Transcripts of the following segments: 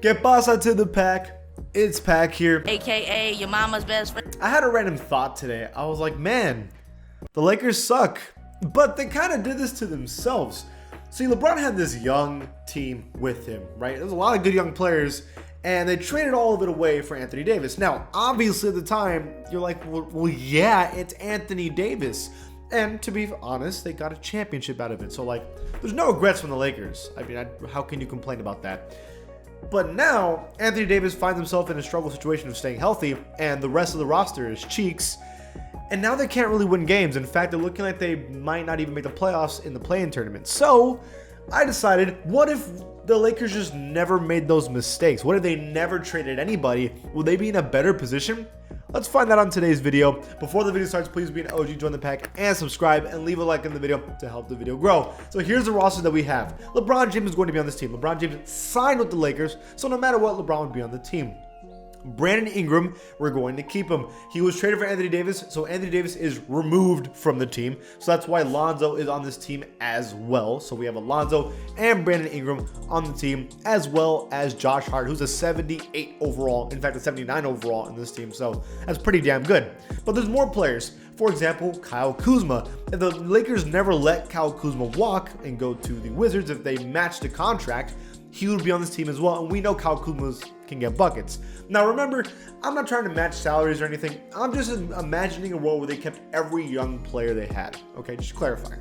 Que pasa to the pack? It's Pack here, AKA your mama's best friend. I had a random thought today. I was like, man, the Lakers suck. But they kind of did this to themselves. See, LeBron had this young team with him, right? There's a lot of good young players, and they traded all of it away for Anthony Davis. Now, obviously at the time, you're like, well yeah, it's Anthony Davis. And to be honest, they got a championship out of it. So, like, there's no regrets from the Lakers. I mean, how can you complain about that? But now, Anthony Davis finds himself in a struggle situation of staying healthy, and the rest of the roster is cheeks. And now they can't really win games. In fact, they're looking like they might not even make the playoffs in the play-in tournament. So, I decided, what if the Lakers just never made those mistakes? What if they never traded anybody? Will they be in a better position? Let's find that on today's video. Before the video starts, please be an OG, join the pack, and subscribe, and leave a like in the video to help the video grow. So here's the roster that we have. LeBron James is going to be on this team. LeBron James signed with the Lakers, so no matter what, LeBron would be on the team. Brandon Ingram, we're going to keep him. He was traded for Anthony Davis, so Anthony Davis is removed from the team. So that's why Lonzo is on this team as well. So we have Alonzo and Brandon Ingram on the team, as well as Josh Hart, who's a 78 overall, in fact a 79 overall in this team. So that's pretty damn good. But there's more players. For example, Kyle Kuzma. If the Lakers never let Kyle Kuzma walk and go to the Wizards, if they match the contract, he would be on this team as well, and we know Kyle Kuzma can get buckets. Now remember, I'm not trying to match salaries or anything. I'm just imagining a world where they kept every young player they had. Okay, just clarifying.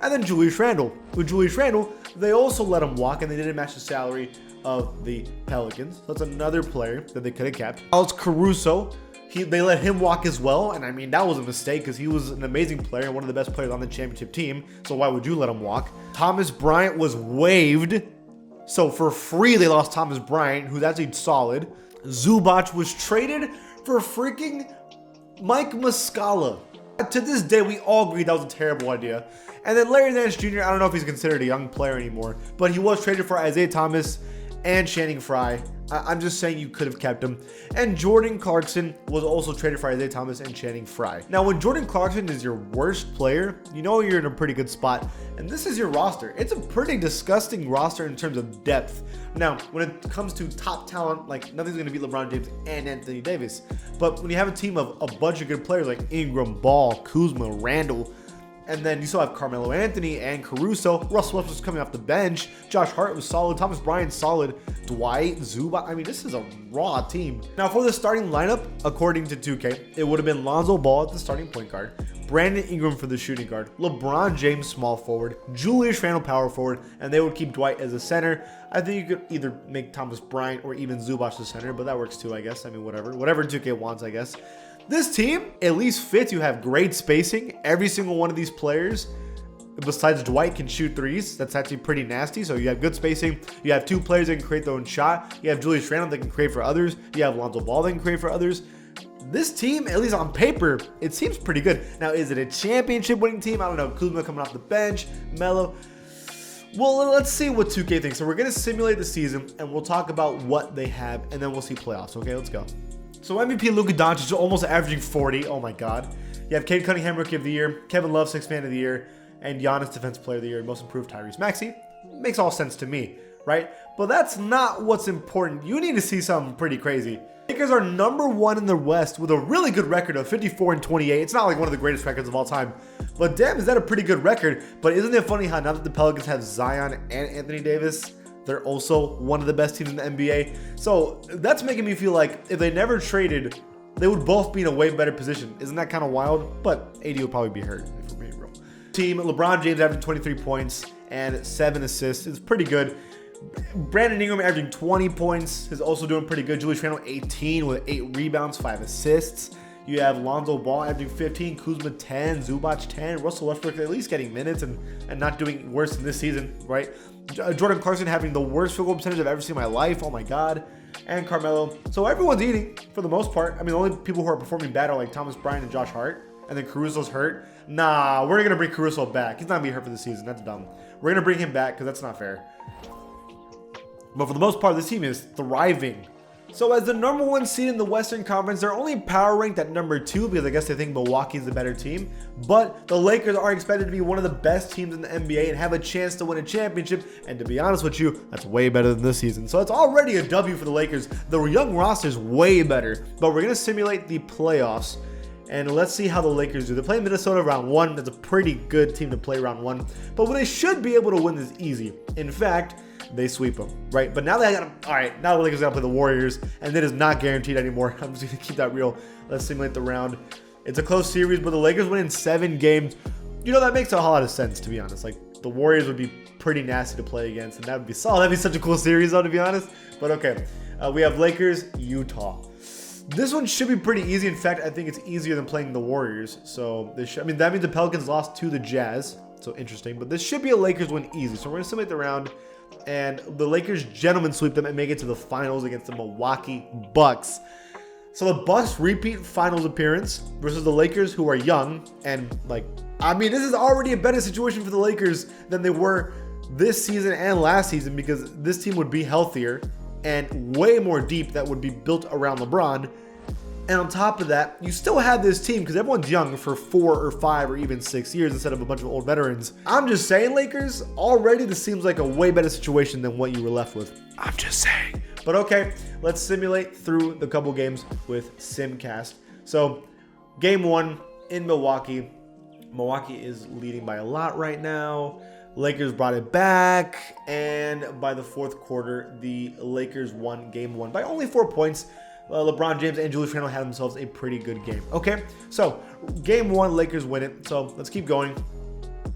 And then Julius Randle. With Julius Randle, they also let him walk, and they didn't match the salary of the Pelicans. So that's another player that they could have kept. Alex Caruso, they let him walk as well, and I mean, that was a mistake because he was an amazing player and one of the best players on the championship team. So why would you let him walk? Thomas Bryant was waived. So for free, they lost Thomas Bryant, who's actually solid. Zubac was traded for freaking Mike Muscala. To this day, we all agree that was a terrible idea. And then Larry Nance Jr., I don't know if he's considered a young player anymore, but he was traded for Isaiah Thomas and Channing Frye. I'm just saying you could have kept him. And Jordan Clarkson was also traded for Isaiah Thomas and Channing Frye. Now, when Jordan Clarkson is your worst player, you know you're in a pretty good spot. And this is your roster. It's a pretty disgusting roster in terms of depth. Now, when it comes to top talent, like nothing's going to beat LeBron James and Anthony Davis. But when you have a team of a bunch of good players like Ingram, Ball, Kuzma, Randle, and then you still have Carmelo Anthony and Caruso. Russell Westbrook's coming off the bench. Josh Hart was solid. Thomas Bryant solid. Dwight, Zubac. I mean, this is a raw team. Now, for the starting lineup, according to 2K, it would have been Lonzo Ball at the starting point guard, Brandon Ingram for the shooting guard, LeBron James small forward, Julius Randle power forward, and they would keep Dwight as a center. I think you could either make Thomas Bryant or even Zubac the center, but that works too, I guess. I mean, whatever 2K wants, I guess. This team at least fits. You have great spacing. Every single one of these players, besides Dwight, can shoot threes. That's actually pretty nasty. So you have good spacing. You have two players that can create their own shot. You have Julius Randle that can create for others. You have Lonzo Ball that can create for others. This team, at least on paper, it seems pretty good. Now, is it a championship winning team? I don't know. Kuzma coming off the bench, Melo. Well, let's see what 2K thinks. So we're going to simulate the season, and we'll talk about what they have, and then we'll see playoffs. Okay, let's go. So MVP Luka Doncic is almost averaging 40. Oh my God. You have Cade Cunningham Rookie of the Year, Kevin Love Sixth Man of the Year, and Giannis Defensive Player of the Year, Most Improved Tyrese Maxey. Makes all sense to me, right? But that's not what's important. You need to see something pretty crazy. Lakers are number one in the West with a really good record of 54-28. It's not like one of the greatest records of all time, but damn, is that a pretty good record? But isn't it funny how now that the Pelicans have Zion and Anthony Davis, they're also one of the best teams in the NBA. So that's making me feel like if they never traded, they would both be in a way better position. Isn't that kind of wild? But AD would probably be hurt, if we're being real. Team, LeBron James averaging 23 points and 7 assists. It's pretty good. Brandon Ingram averaging 20 points is also doing pretty good. Julius Randle 18 with 8 rebounds, 5 assists. You have Lonzo Ball averaging 15, Kuzma 10, Zubac 10, Russell Westbrook at least getting minutes and not doing worse than this season, right? Jordan Clarkson having the worst field goal percentage I've ever seen in my life. Oh my God. And Carmelo. So everyone's eating for the most part. I mean, the only people who are performing bad are like Thomas Bryant and Josh Hart. And then Caruso's hurt. Nah, we're going to bring Caruso back. He's not going to be hurt for the season. That's dumb. We're going to bring him back because that's not fair. But for the most part, this team is thriving. So as the number 1 seed in the Western Conference, they're only power ranked at number 2 because I guess they think Milwaukee's the better team. But the Lakers are expected to be one of the best teams in the NBA and have a chance to win a championship. And to be honest with you, that's way better than this season. So it's already a W for the Lakers. The young roster is way better. But we're going to simulate the playoffs. And let's see how the Lakers do. They're playing Minnesota round 1. That's a pretty good team to play round 1. But they should be able to win this easy. In fact, they sweep them, right? But now they got to, all right, now the Lakers got to play the Warriors, and that is not guaranteed anymore. I'm just going to keep that real. Let's simulate the round. It's a close series, but the Lakers win in 7 games. You know, that makes a whole lot of sense, to be honest. Like, the Warriors would be pretty nasty to play against, and that would be solid. That'd be such a cool series, though, to be honest. But okay, we have Lakers, Utah. This one should be pretty easy. In fact, I think it's easier than playing the Warriors. So, I mean, that means the Pelicans lost to the Jazz. So, interesting. But this should be a Lakers win easy. So, we're going to simulate the round. And the Lakers gentlemen sweep them and make it to the finals against the Milwaukee Bucks. So the Bucks repeat finals appearance versus the Lakers, who are young. And, like, I mean, this is already a better situation for the Lakers than they were this season and last season because this team would be healthier and way more deep that would be built around LeBron. And on top of that, you still have this team because everyone's young for 4 or 5 or even 6 years instead of a bunch of old veterans. I'm just saying, Lakers, already this seems like a way better situation than what you were left with. I'm just saying. But okay, let's simulate through the couple games with Simcast. So, game 1 in Milwaukee. Milwaukee is leading by a lot right now. Lakers brought it back, and by the 4th quarter, the Lakers won game 1 by only 4 points. LeBron James and Julius Randle had themselves a pretty good game. Okay, so game 1, Lakers win it. So let's keep going.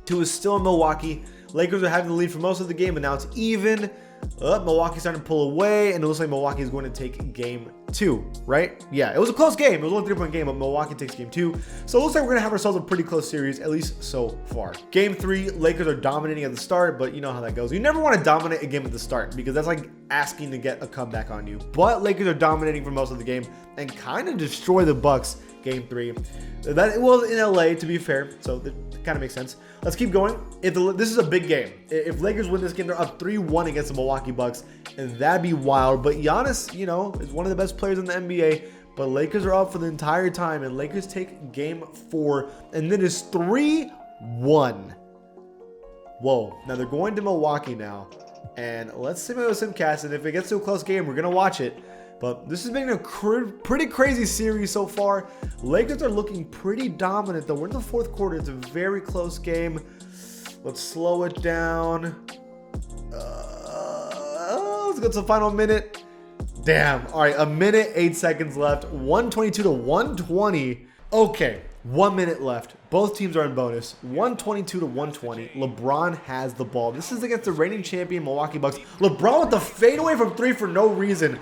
2 is still in Milwaukee. Lakers are having the lead for most of the game, but now it's even. Milwaukee's starting to pull away, and it looks like Milwaukee is going to take game 2, right? Yeah, it was a close game. It was only a 3-point game, but Milwaukee takes game 2. So it looks like we're going to have ourselves a pretty close series, at least so far. Game 3, Lakers are dominating at the start, but you know how that goes. You never want to dominate a game at the start because that's like asking to get a comeback on you. But Lakers are dominating for most of the game and kind of destroy the Bucks game 3. That it was in LA, to be fair, so that kind of makes sense. Let's keep going. This is a big game. If Lakers win this game, they're up 3-1 against the Milwaukee Bucks, and that'd be wild. But Giannis, you know, is one of the best players in the NBA, but Lakers are up for the entire time, and Lakers take game 4, and then it's 3-1. Whoa. Now they're going to Milwaukee now, and let's simulate with Simcast, and if it gets to a close game, we're going to watch it. But this has been a pretty crazy series so far. Lakers are looking pretty dominant, though. We're in the 4th quarter. It's a very close game. Let's slow it down. Let's go to the final minute. Damn. All right, 1 minute, 8 seconds left. 122 to 120. Okay, 1 minute left. Both teams are in bonus. 122 to 120. LeBron has the ball. This is against the reigning champion Milwaukee Bucks. LeBron with the fadeaway from 3 for no reason.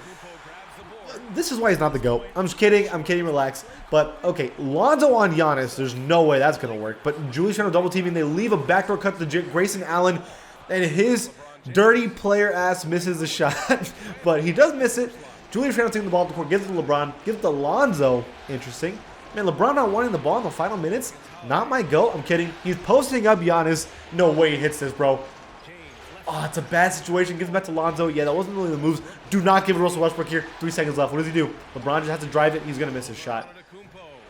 This is why he's not the GOAT. I'm just kidding. I'm kidding. Relax. But, okay, Lonzo on Giannis. There's no way that's going to work. But Julius Randle double teaming. They leave a backdoor cut to Grayson Allen. And his dirty player ass misses the shot. But he does miss it. Julius Randle taking the ball to the court. Gives it to LeBron. Gives it to Lonzo. Interesting. Man, LeBron not wanting the ball in the final minutes. Not my GOAT. I'm kidding. He's posting up Giannis. No way he hits this, bro. Oh, it's a bad situation. Gives it back to Lonzo. Yeah, that wasn't really the moves. Do not give it to Russell Westbrook here. 3 seconds left. What does he do? LeBron just has to drive it. He's going to miss his shot.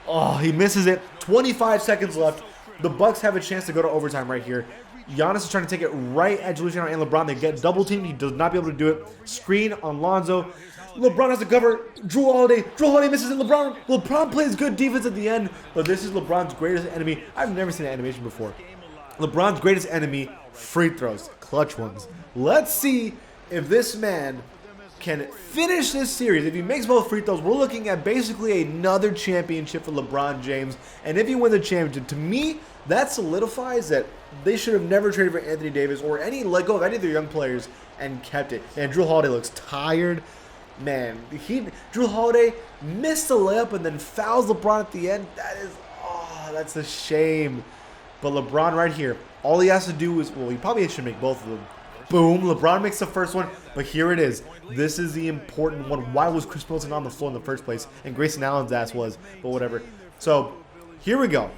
Oh, he misses it. 25 seconds left. The Bucks have a chance to go to overtime right here. Giannis is trying to take it right at Julius Randle and LeBron. They get double teamed. He does not be able to do it. Screen on Lonzo. LeBron has to cover Jrue Holiday. Jrue Holiday misses it. LeBron plays good defense at the end. But this is LeBron's greatest enemy. I've never seen an animation before. LeBron's greatest enemy, free throws. Clutch ones. Let's see if this man can finish this series. If he makes both free throws, we're looking at basically another championship for LeBron James. And if he wins the championship, to me, that solidifies that they should have never traded for Anthony Davis or let go of any of their young players and kept it. And Jrue Holiday looks tired. Man, Jrue Holiday missed the layup and then fouls LeBron at the end. That's a shame. But LeBron right here, all he has to do is, well, he probably should make both of them. Boom, LeBron makes the first one, but here it is. This is the important one. Why was Chris Middleton on the floor in the first place? And Grayson Allen's ass was, but whatever. So, here we go.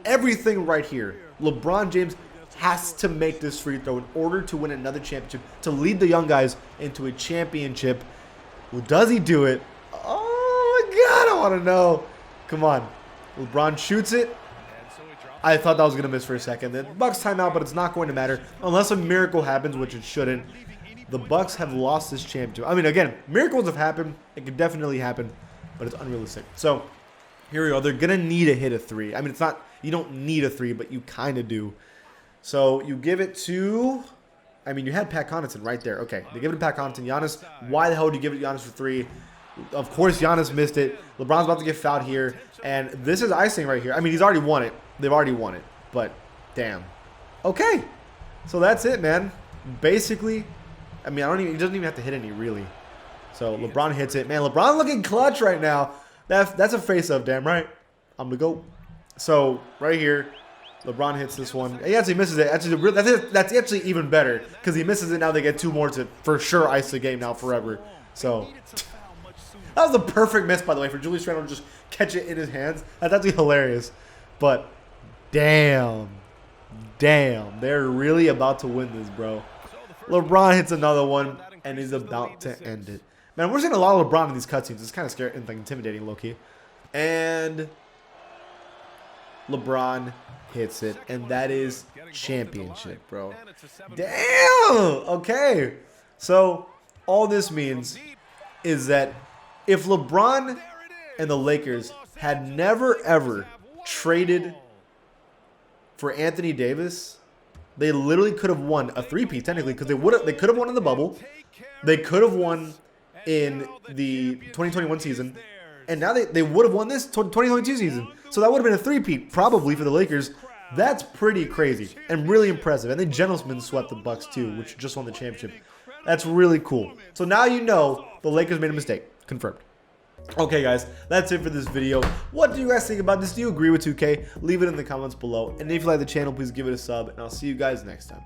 Everything right here. LeBron James has to make this free throw in order to win another championship, to lead the young guys into a championship. Well, does he do it? Oh my God, I want to know. Come on. LeBron shoots it. I thought that was going to miss for a second. The Bucks timeout, but it's not going to matter unless a miracle happens, which it shouldn't. The Bucks have lost this championship. I mean, again, miracles have happened. It could definitely happen, but it's unrealistic. So here we go. They're going to need a hit of 3. I mean, it's not, you don't need a 3, but you kind of do. So you give it to, I mean, you had Pat Connaughton right there. Okay, they give it to Pat Connaughton. Giannis, why the hell would you give it to Giannis for 3? Of course, Giannis missed it. LeBron's about to get fouled here, and this is icing right here. I mean, he's already won it. They've already won it, but damn. Okay, so that's it, man. Basically, I mean, he doesn't even have to hit any, really. So LeBron hits it. Man, LeBron looking clutch right now. That's a face-up, damn right. I'm the GOAT. So right here, LeBron hits this one. He actually misses it. Actually, that's actually even better because he misses it. Now they get 2 more to for sure ice the game now forever. So that was a perfect miss, by the way, for Julius Randle to just catch it in his hands. That's actually hilarious. But damn, they're really about to win this, bro. LeBron hits another one, and he's about to end it. Man, we're seeing a lot of LeBron in these cutscenes. It's kind of scary and like intimidating, low-key. And LeBron hits it, and that is championship, bro. Damn! Okay. So all this means is that if LeBron and the Lakers had never, ever traded for Anthony Davis, they literally could have won a 3-peat technically because they could have won in the bubble, they could have won in the 2021 season, and now they would have won this 2022 season. So that would have been a 3-peat probably for the Lakers. That's pretty crazy and really impressive. And the Gentlemen swept the Bucks too, which just won the championship. That's really cool. So now you know the Lakers made a mistake. Confirmed. Okay, guys, that's it for this video. What do you guys think about this? Do you agree with 2K? Leave it in the comments below. And if you like the channel, please give it a sub. And I'll see you guys next time.